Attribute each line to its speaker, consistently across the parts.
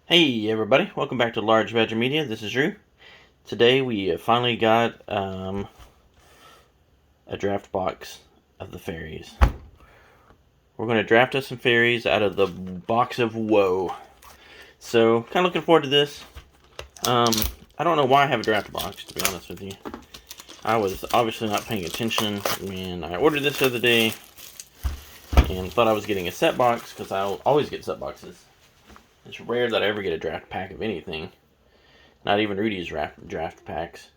Speaker 1: Hey everybody, welcome back to Large Badger Media. This is Drew. Today we finally got a draft box of the fairies. We're going to draft us some fairies out of the box of woe. So, kind of looking forward to this. I don't know why I have a draft box, to be honest with you. I was obviously not paying attention when I ordered this the other day and thought I was getting a set box because I always get set boxes. It's rare that I ever get a draft pack of anything. Not even Rudy's draft packs.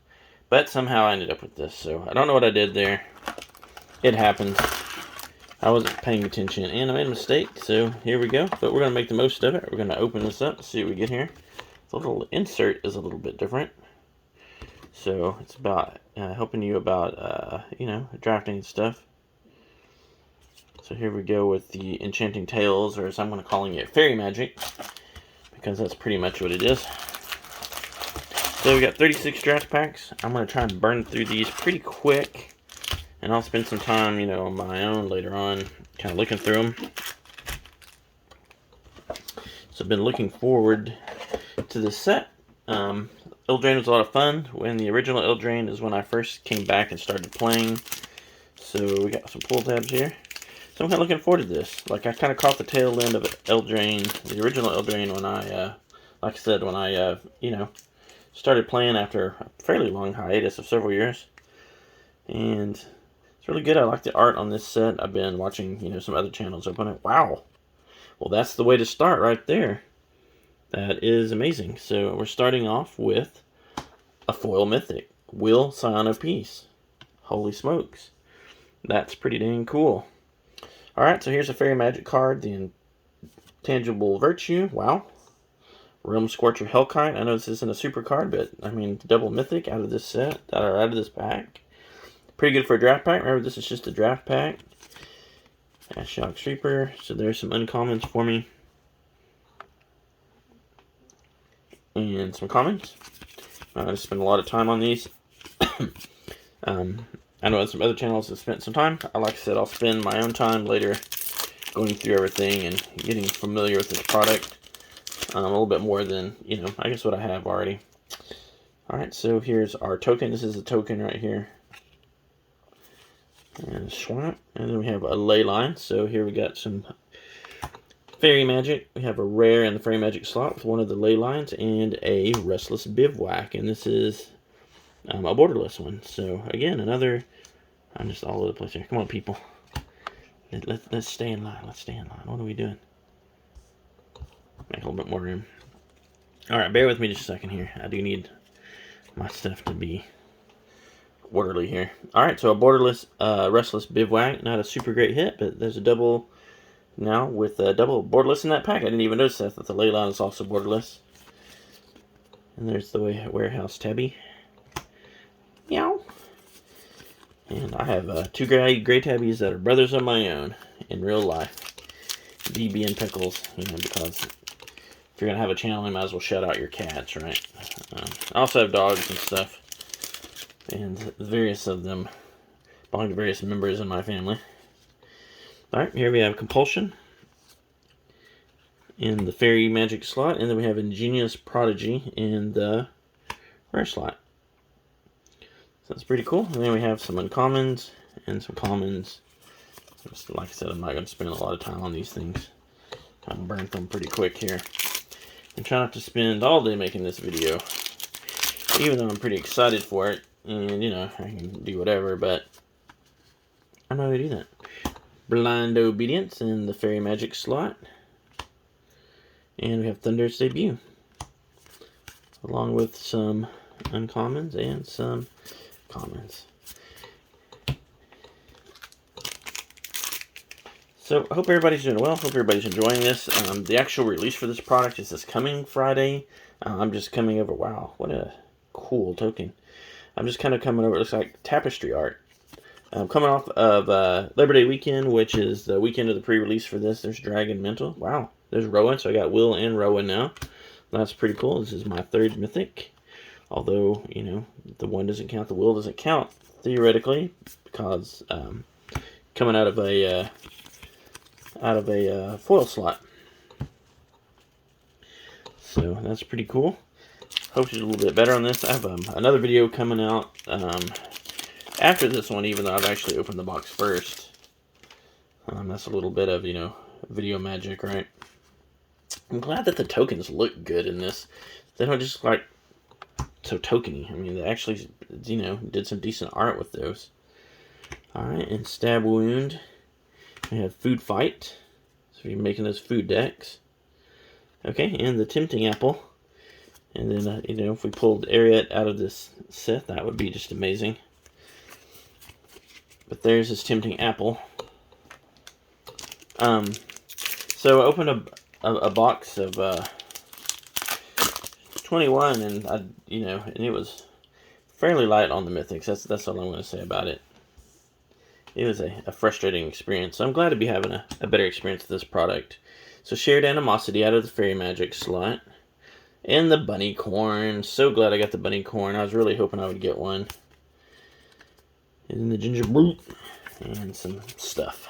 Speaker 1: But somehow I ended up with this, so I don't know what I did there. It happens. I wasn't paying attention, and I made a mistake, so here we go. But we're going to make the most of it. We're going to open this up, see what we get here. The little insert is a little bit different. So it's about helping you about, drafting stuff. So here we go with the Enchanting Tales, or as I'm going to calling it, Fairy Magic. Because that's pretty much what it is. So we got 36 draft packs. I'm going to try and burn through these pretty quick. And I'll spend some time, on my own later on, kind of looking through them. So I've been looking forward to this set. Eldraine was a lot of fun. When the original Eldraine is when I first came back and started playing. So we got some pull tabs here. So I'm kind of looking forward to this. Like, I kind of caught the tail end of Eldraine, the original Eldraine, when I, like I said, when I, started playing after a fairly long hiatus of several years. And it's really good. I like the art on this set. I've been watching, some other channels open it. Wow. Well, that's the way to start right there. That is amazing. So we're starting off with a foil mythic. Will, Scion of Peace. Holy smokes. That's pretty dang cool. Alright, so here's a Fairy Magic card. The Intangible Virtue. Wow. Realm Scorcher Hellkite. I know this isn't a super card, but double mythic out of this set, or out of this pack. Pretty good for a draft pack. Remember, this is just a draft pack. Shock Sweeper. So there's some uncommons for me. And some commons. I spend a lot of time on these. I know some other channels have spent some time. Like I said, I'll spend my own time later going through everything and getting familiar with this product. A little bit more than, I guess what I have already. Alright, so here's our token. This is a token right here. And swamp. And then we have a ley line. So here we got some fairy magic. We have a rare in the fairy magic slot with one of the ley lines and a restless bivouac. And this is a borderless one. So again, another... I'm just all over the place here. Come on, people. Let's stay in line. Let's stay in line. What are we doing? Make a little bit more room. Alright, bear with me just a second here. I do need my stuff to be orderly here. Alright, so a borderless restless bivouac. Not a super great hit, but there's a double now with a double borderless in that pack. I didn't even notice that the ley line is also borderless. And there's the warehouse tabby. Meow. And I have two gray tabbies that are brothers of my own in real life. DB and Pickles, because if you're going to have a channel, you might as well shout out your cats, right? I also have dogs and stuff. And various of them belong to various members in my family. Alright, here we have Compulsion in the Fairy Magic slot. And then we have Ingenious Prodigy in the Rare slot. So that's pretty cool. And then we have some uncommons and some commons. Just like I said, I'm not going to spend a lot of time on these things. I burnt them pretty quick here. And try not to spend all day making this video. Even though I'm pretty excited for it. And, I can do whatever, but I'm not going to do that. Blind Obedience in the Fairy Magic slot. And we have Thunder's Debut. Along with some uncommons and some commons. So I hope everybody's doing well. Hope everybody's enjoying this. The actual release for this product is this coming Friday. I'm just coming over. Wow, what a cool token. I'm just kind of coming over. It looks like tapestry art. I'm coming off of Labor Day weekend, which is the weekend of the pre-release for this. There's Dragon Mental. Wow, there's Rowan. So I got Will and Rowan now. That's pretty cool. This is my third mythic. Although, the one doesn't count, the will doesn't count, theoretically, because coming out of a foil slot. So that's pretty cool. Hope you did a little bit better on this. I have another video coming out after this one, even though I've actually opened the box first. That's a little bit of, video magic, right? I'm glad that the tokens look good in this. They don't just like so tokeny. I mean, they actually, did some decent art with those. Alright, and Stab Wound. We have Food Fight. So you're making those food decks. Okay, and the Tempting Apple. And then, if we pulled Ariat out of this set, that would be just amazing. But there's his Tempting Apple. So I opened a box of 21, and and it was fairly light on the mythics. That's all I'm going to say about it. It was a frustrating experience. So I'm glad to be having a better experience with this product. So Shared Animosity out of the Fairy Magic slot. And the bunny corn. So glad I got the bunny corn. I was really hoping I would get one. And then the ginger brute. And some stuff.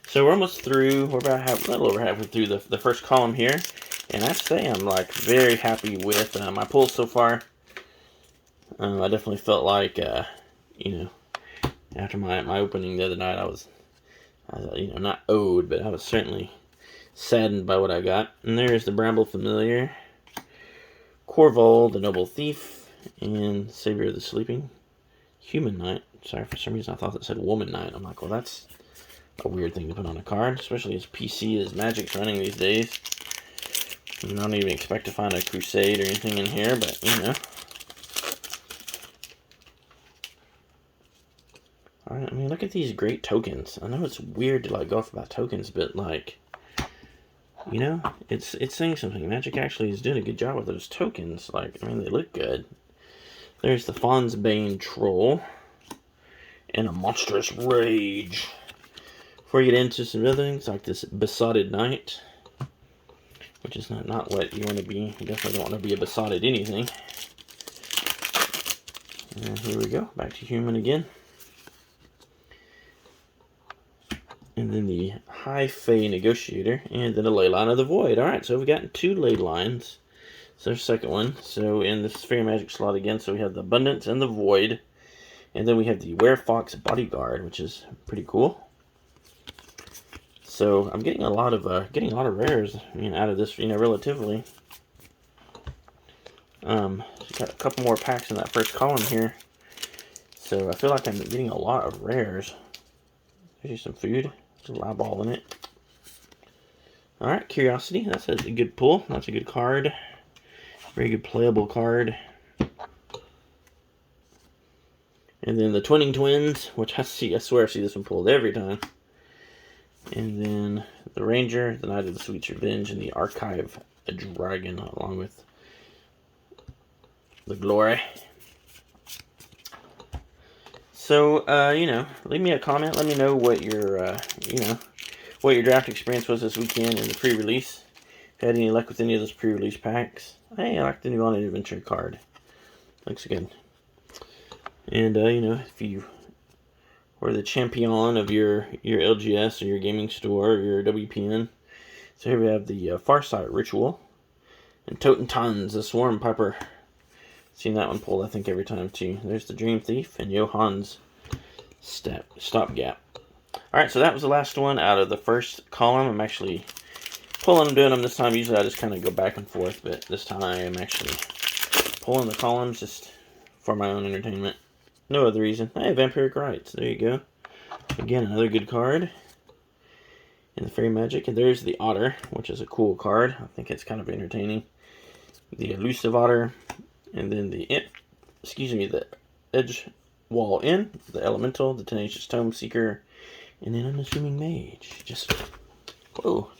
Speaker 1: So we're almost through. We're about a little over halfway through the first column here. And I say I'm like very happy with my pulls so far. I definitely felt like, after my opening the other night, I was not owed, but I was certainly saddened by what I got. And there's the Bramble Familiar, Corval, the Noble Thief, and Savior of the Sleeping. Human Knight. Sorry, for some reason I thought that said Woman Knight. I'm like, well, that's a weird thing to put on a card, especially as PC as Magic's running these days. I don't even expect to find a Crusade or anything in here, but, Alright, I mean, look at these great tokens. I know it's weird to, go off about tokens, but, it's saying something. Magic actually is doing a good job with those tokens. They look good. There's the Fawn's Bane Troll. And a Monstrous Rage. Before you get into some other things, like this Besotted Knight. Which is not what you want to be. You definitely don't want to be a besotted anything. And here we go. Back to human again. And then the High Fae Negotiator. And then a Ley Line of the Void. Alright, so we've gotten 2 ley lines. So there's the second one. So in this Fairy Magic slot again, so we have the Abundance and the Void. And then we have the Werefox Bodyguard, which is pretty cool. So I'm getting a lot of rares, out of this, relatively. Got a couple more packs in that first column here. So I feel like I'm getting a lot of rares. There's some food. There's a live ball in it. Alright, Curiosity. That's a good pull. That's a good card. Very good playable card. And then the Twinning Twins, which I swear I see this one pulled every time. And then the Ranger, the Knight of the Sweet's Revenge, and the Archive Dragon, along with the Glory. So, leave me a comment. Let me know what your, what your draft experience was this weekend in the pre-release. If you had any luck with any of those pre-release packs. Hey, I like the new On Adventure card. Looks good. And, if you were the champion of your LGS or your gaming store or your WPN. So here we have the Farsight Ritual. And Toten Tons, the Swarm Piper. Seen that one pulled, I think, every time, too. There's the Dream Thief and Johann's Stopgap. Alright, so that was the last one out of the first column. I'm actually doing them this time. Usually I just kind of go back and forth, but this time I'm actually pulling the columns just for my own entertainment. No other reason. Hey, Vampiric Rites. There you go. Again, another good card in the Fairy Magic. And there's the Otter, which is a cool card. I think it's kind of entertaining. The Elusive Otter. And then the Edge Wall In. The Elemental. The Tenacious Tome Seeker. And then Unassuming Mage. Just, whoa.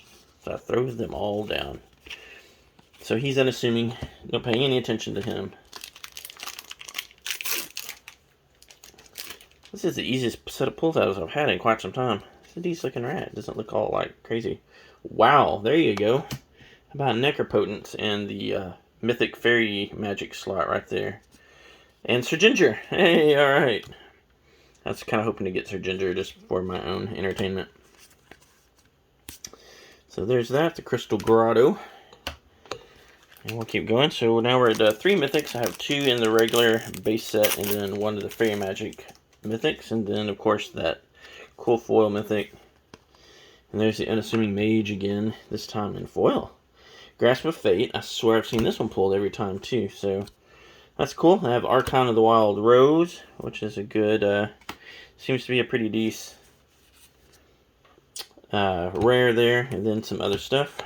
Speaker 1: So that throws them all down. So he's unassuming. Don't pay any attention to him. This is the easiest set of pulls outs I've had in quite some time. It's a decent looking rat. It doesn't look all crazy. Wow, there you go. How about Necropotence and the Mythic Fairy Magic slot right there. And Sir Ginger. Hey, alright. I was kind of hoping to get Sir Ginger just for my own entertainment. So there's that, the Crystal Grotto. And we'll keep going. So now we're at 3 mythics. I have 2 in the regular base set, and then 1 of the Fairy Magic mythics, and then of course that cool foil mythic. And there's the Unassuming Mage again, this time in foil. Grasp of Fate. I swear I've seen this one pulled every time too, so that's cool. I have Archon of the Wild Rose, which is a good, seems to be a pretty decent rare there, and then some other stuff.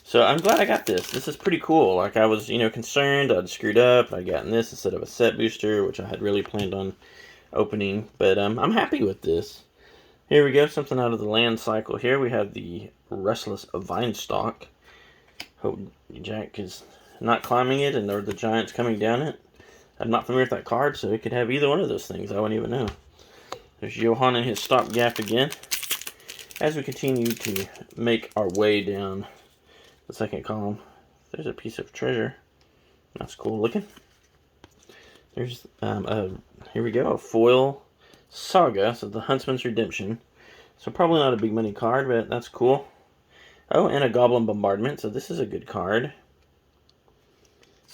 Speaker 1: So I'm glad I got this. This is pretty cool. Like, I was, concerned I'd screwed up. I'd gotten this instead of a set booster, which I had really planned on opening. But I'm happy with this. Here we go. Something out of the land cycle here. We have the Restless Vinestalk. Hope Jack is not climbing it and or the giants coming down it. I'm not familiar with that card, so it could have either one of those things. I wouldn't even know. There's Johann and his stopgap again. As we continue to make our way down the second column, there's a piece of treasure. That's cool looking. There's here we go, a foil saga, so the Huntsman's Redemption. So probably not a big money card, but that's cool. Oh, and a Goblin Bombardment, so this is a good card.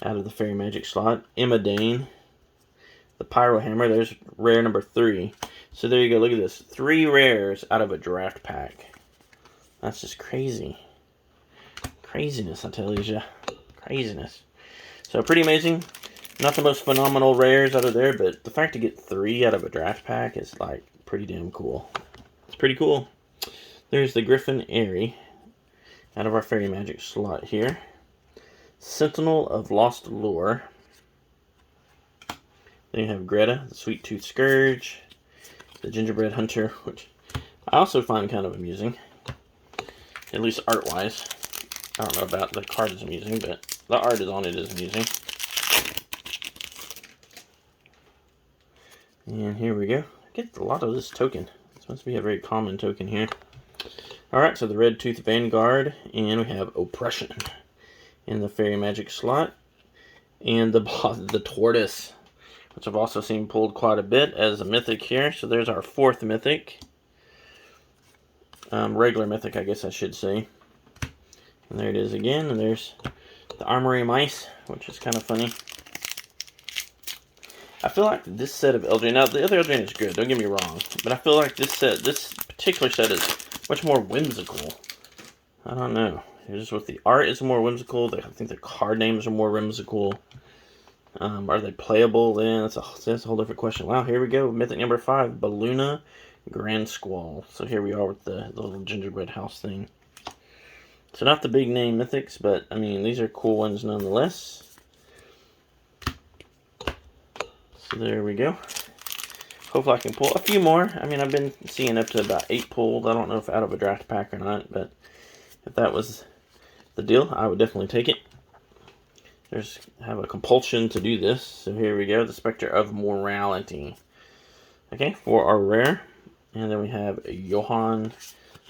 Speaker 1: Out of the Fairy Magic slot, Emma Dane, the Pyro Hammer. There's rare number 3. So there you go. Look at this, 3 rares out of a draft pack. That's just crazy. Craziness, I tell you. Craziness. So pretty amazing. Not the most phenomenal rares out of there, but the fact to get 3 out of a draft pack is like pretty damn cool. It's pretty cool. There's the Griffin Airy out of our Fairy Magic slot here. Sentinel of Lost Lore. Then you have Greta, the Sweet Tooth Scourge, the Gingerbread Hunter, which I also find kind of amusing, at least art-wise. I don't know about the card is amusing, but the art is on it is amusing. And here we go. I get a lot of this token. This must be a very common token here. Alright, so the Red Tooth Vanguard, and we have Oppression in the Fairy Magic slot. And the Tortoise, which I've also seen pulled quite a bit as a mythic here. So there's our 4th mythic. Regular mythic, I guess I should say. And there it is again, and there's the Armory Mice, which is kind of funny. I feel like this set of Eldraine, now the other Eldraine is good, don't get me wrong, but I feel like this particular set is much more whimsical. I don't know. Just with the art is more whimsical. I think the card names are more whimsical. Are they playable then? That's a whole different question. Wow, here we go. Mythic number 5, Baluna Grand Squall. So here we are with the little gingerbread house thing. So not the big name mythics, but I mean, these are cool ones nonetheless. So there we go. Hopefully I can pull a few more. I mean, I've been seeing up to about 8 pulled. I don't know if out of a draft pack or not, but if that was the deal, I would definitely take it. Have a compulsion to do this. So here we go, the Spectre of Morality. Okay, for our rare. And then we have Johann,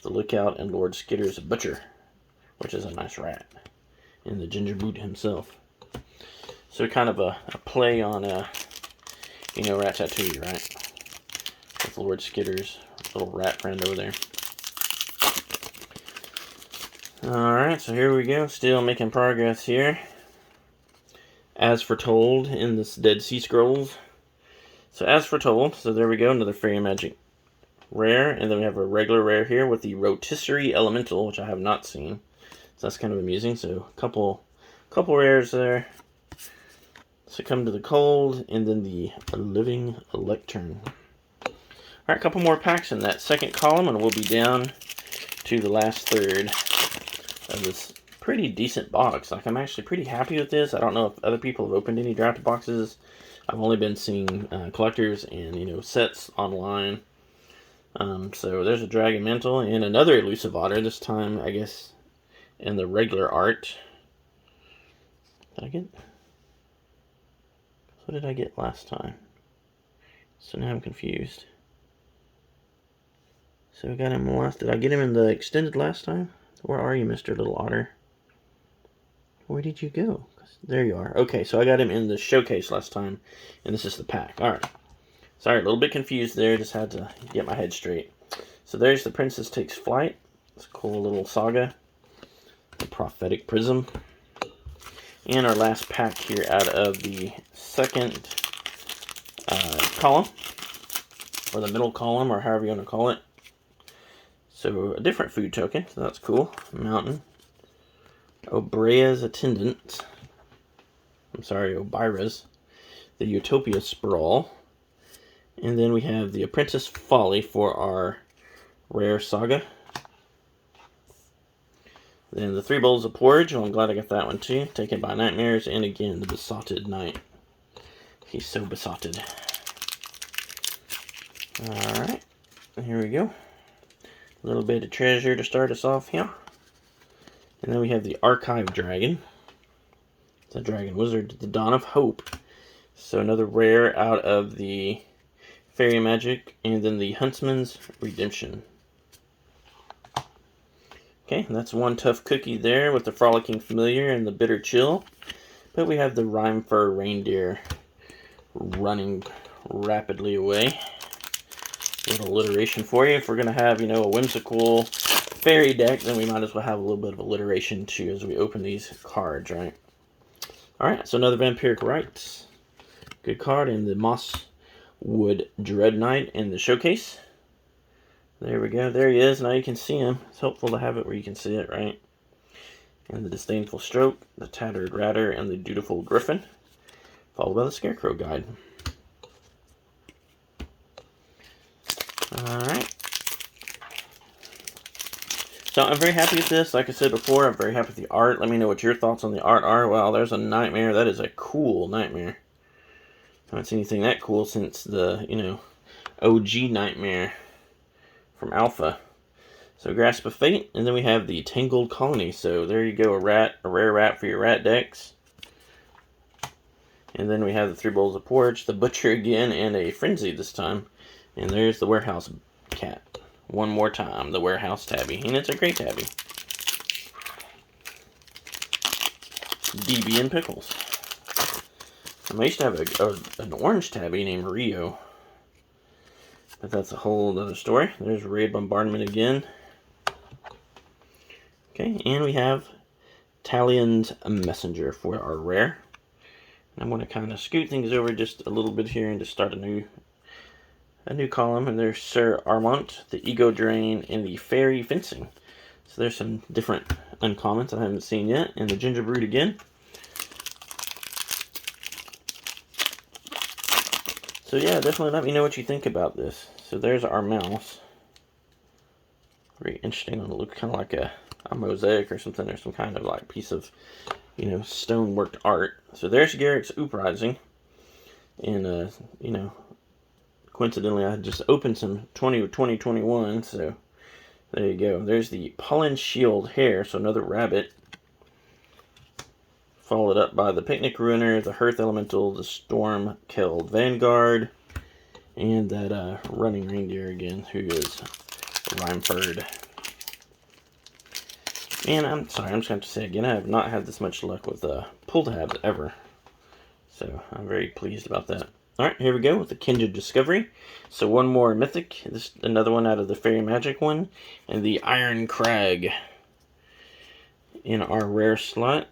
Speaker 1: the Lookout, and Lord Skitter's Butcher, which is a nice rat, and the Ginger Boot himself. So kind of a play on, Ratatouille, right? With Lord Skitter's little rat friend over there. Alright, so here we go. Still making progress here. As Foretold in this Dead Sea Scrolls. So As Foretold, so there we go, another Fairy Magic rare. And then we have a regular rare here with the Rotisserie Elemental, which I have not seen. So that's kind of amusing. So a couple rares there. Succumb to the Cold, and then the Living Lectern. Alright, a couple more packs in that second column, and we'll be down to the last third of this pretty decent box. Like, I'm actually pretty happy with this. I don't know if other people have opened any draft boxes. I've only been seeing collectors and, sets online. So there's a Dragon Mantle and another Elusive Otter, this time, I guess, in the regular art. Did I get... What did I get last time? So now I'm confused. So I got him last. Did I get him in the extended last time? Where are you, Mr. Little Otter? Where did you go? There you are. Okay, so I got him in the showcase last time, and this is the pack. Alright. Sorry, a little bit confused there. Just had to get my head straight. So there's the Princess Takes Flight. It's a cool little saga. The Prophetic Prism. And our last pack here out of the second column, or the middle column, or however you want to call it. So a different food token, so that's cool. Mountain. Obrea's Attendant. I'm sorry, Obira's. The Utopia Sprawl. And then we have the Apprentice Folly for our rare saga. Then the Three Bowls of Porridge. Well, I'm glad I got that one too. Taken by Nightmares. And again, the Besotted Knight. He's so besotted. Alright. Here we go. A little bit of treasure to start us off here. And then we have the Archive Dragon. It's a Dragon Wizard. The Dawn of Hope. So another rare out of the Fairy Magic. And then the Huntsman's Redemption. Okay, that's one tough cookie there with the Frolicking Familiar and the Bitter Chill. But we have the Rhyme Fur Reindeer running rapidly away. A little alliteration for you. If we're going to have, a whimsical fairy deck, then we might as well have a little bit of alliteration too as we open these cards, right? Alright, so another Vampiric Rites. Good card in the Mosswood Dread Knight in the showcase. There we go. There he is. Now you can see him. It's helpful to have it where you can see it, right? And the Disdainful Stroke, the Tattered Ratter, and the Dutiful Griffin. Followed by the Scarecrow Guide. Alright. So I'm very happy with this. Like I said before, I'm very happy with the art. Let me know what your thoughts on the art are. Wow, there's a Nightmare. That is a cool Nightmare. I haven't seen anything that cool since the, OG Nightmare from Alpha. So Grasp of Fate, and then we have the Tangled Colony. So there you go, a rare rat for your rat decks. And then we have the Three Bowls of Porridge, the Butcher again, and a Frenzy this time. And there's the Warehouse Cat. One more time, the Warehouse Tabby. And it's a great tabby. DB and Pickles. I used to have an orange tabby named Rio. But that's a whole other story. There's Raid Bombardment again. Okay, and we have Talion's Messenger for our rare. And I'm going to kind of scoot things over just a little bit here and just start a new column. And there's Sir Armont, the Ego Drain, and the Fairy Fencing. So there's some different uncommons that I haven't seen yet. And the Gingerbread again. So yeah, definitely let me know what you think about this. So there's our mouse. Very interesting on the look, kind of like a mosaic or something, or some kind of like piece of, stone-worked art. So there's Garrick's Uprising. And, coincidentally, I just opened some 2021, so there you go. There's the Pollen Shield Hare, so another rabbit. Followed up by the Picnic Ruiner, the Hearth Elemental, the Storm-Killed Vanguard, and that Running Reindeer again, who is Rhymeford. And I'm sorry, I'm just going to have to say again, I have not had this much luck with pull tabs ever. So I'm very pleased about that. Alright, here we go with the Kindred Discovery. So one more Mythic, this another one out of the Fairy Magic one, and the Iron Crag in our rare slot.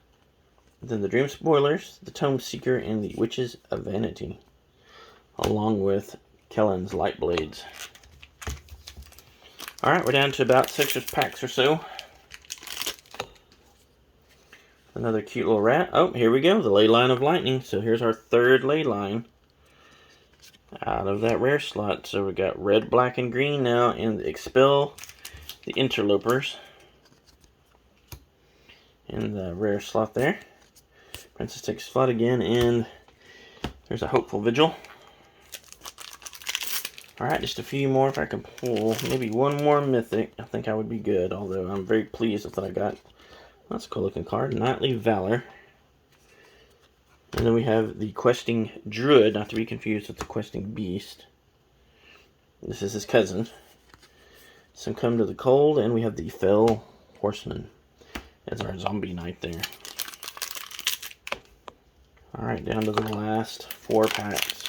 Speaker 1: Then the Dream Spoilers, the Tome Seeker, and the Witches of Vanity, along with Kellen's Light Blades. Alright, we're down to about 6 packs or so. Another cute little rat. Oh, here we go, the Ley Line of Lightning. So here's our third Ley Line out of that rare slot. So we got red, black, and green now, and the Expel, the Interlopers, in the rare slot there. Princess takes flood again, and there's a Hopeful Vigil. Alright, just a few more if I can pull. Maybe one more Mythic. I think I would be good, although I'm very pleased with what I got. That's a cool looking card. Knightly Valor. And then we have the Questing Druid, not to be confused with the Questing Beast. This is his cousin. Succumb to the Cold, and we have the Fell Horseman as our zombie knight there. Alright, down to the last 4 packs.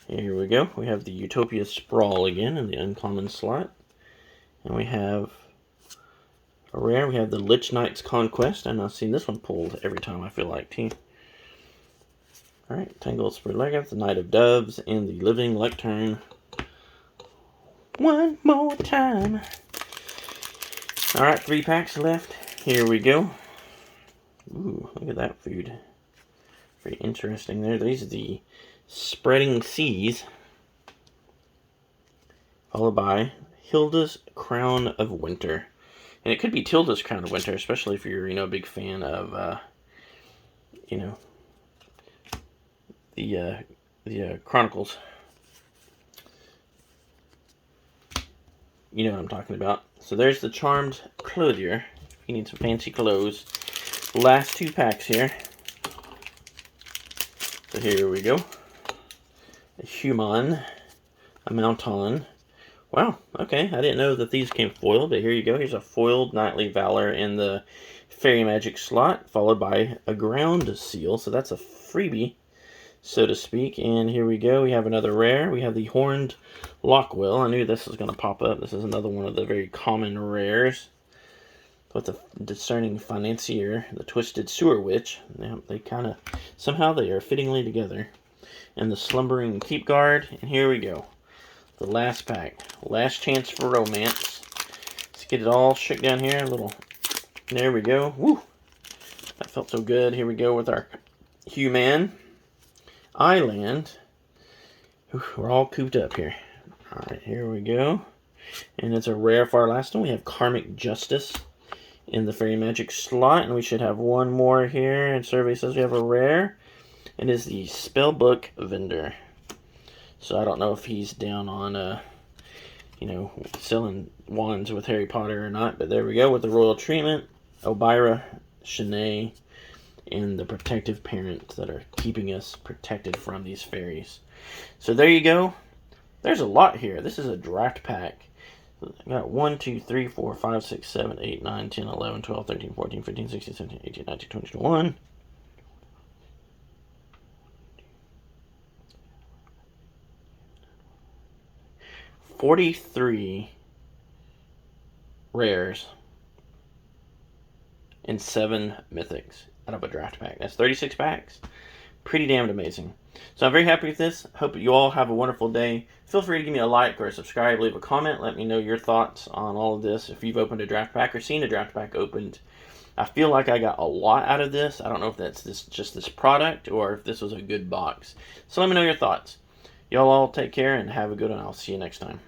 Speaker 1: Here we go. We have the Utopia Sprawl again in the uncommon slot. And we have a rare. We have the Lich Knight's Conquest. And I've seen this one pulled every time I feel like too. Alright, Tangled Spur Legath, the Knight of Doves, and the Living Lectern. One more time. Alright, 3 packs left. Here we go. Ooh, look at that food. Very interesting there. These are the Spreading Seas. Followed by Hilda's Crown of Winter. And it could be Tilda's Crown of Winter, especially if you're, a big fan of, the Chronicles. You know what I'm talking about. So there's the Charmed Clothier. If you need some fancy clothes. Last 2 packs here. So here we go. A Human. A Mounton. Wow, okay. I didn't know that these came foiled, but here you go. Here's a foiled Knightly Valor in the Fairy Magic slot, followed by a Ground Seal. So that's a freebie, so to speak. And here we go. We have another rare. We have the Horned Lockwill. I knew this was going to pop up. This is another one of the very common rares. With the Discerning Financier, the Twisted Sewer Witch. They kind of, somehow they are fittingly together. And the Slumbering Keep Guard. And here we go. The last pack. Last chance for romance. Let's get it all shook down here. There we go. Woo! That felt so good. Here we go with our Human. Island. We're all cooped up here. Alright, here we go. And it's a rare for our last one. We have Karmic Justice in the Fairy Magic slot. And we should have one more here. And survey says we have a rare. It is the Spellbook Vendor. So I don't know if he's down on, selling wands with Harry Potter or not. But there we go with the Royal Treatment. Elvira, Shanae, and the protective parents that are keeping us protected from these fairies. So there you go. There's a lot here. This is a draft pack. I got 1, 2, 3, 4, 5, 6, 7, 8, 9, 10, 11, 12, 13, 14, 15, 16, 17, 18, 19, 20, 21. 43 rares and 7 mythics out of a draft pack. That's 36 packs. Pretty damned amazing. So I'm very happy with this. Hope you all have a wonderful day. Feel free to give me a like or a subscribe. Leave a comment. Let me know your thoughts on all of this. If you've opened a draft pack or seen a draft pack opened. I feel like I got a lot out of this. I don't know if that's just this product or if this was a good box. So let me know your thoughts. Y'all all take care and have a good one. I'll see you next time.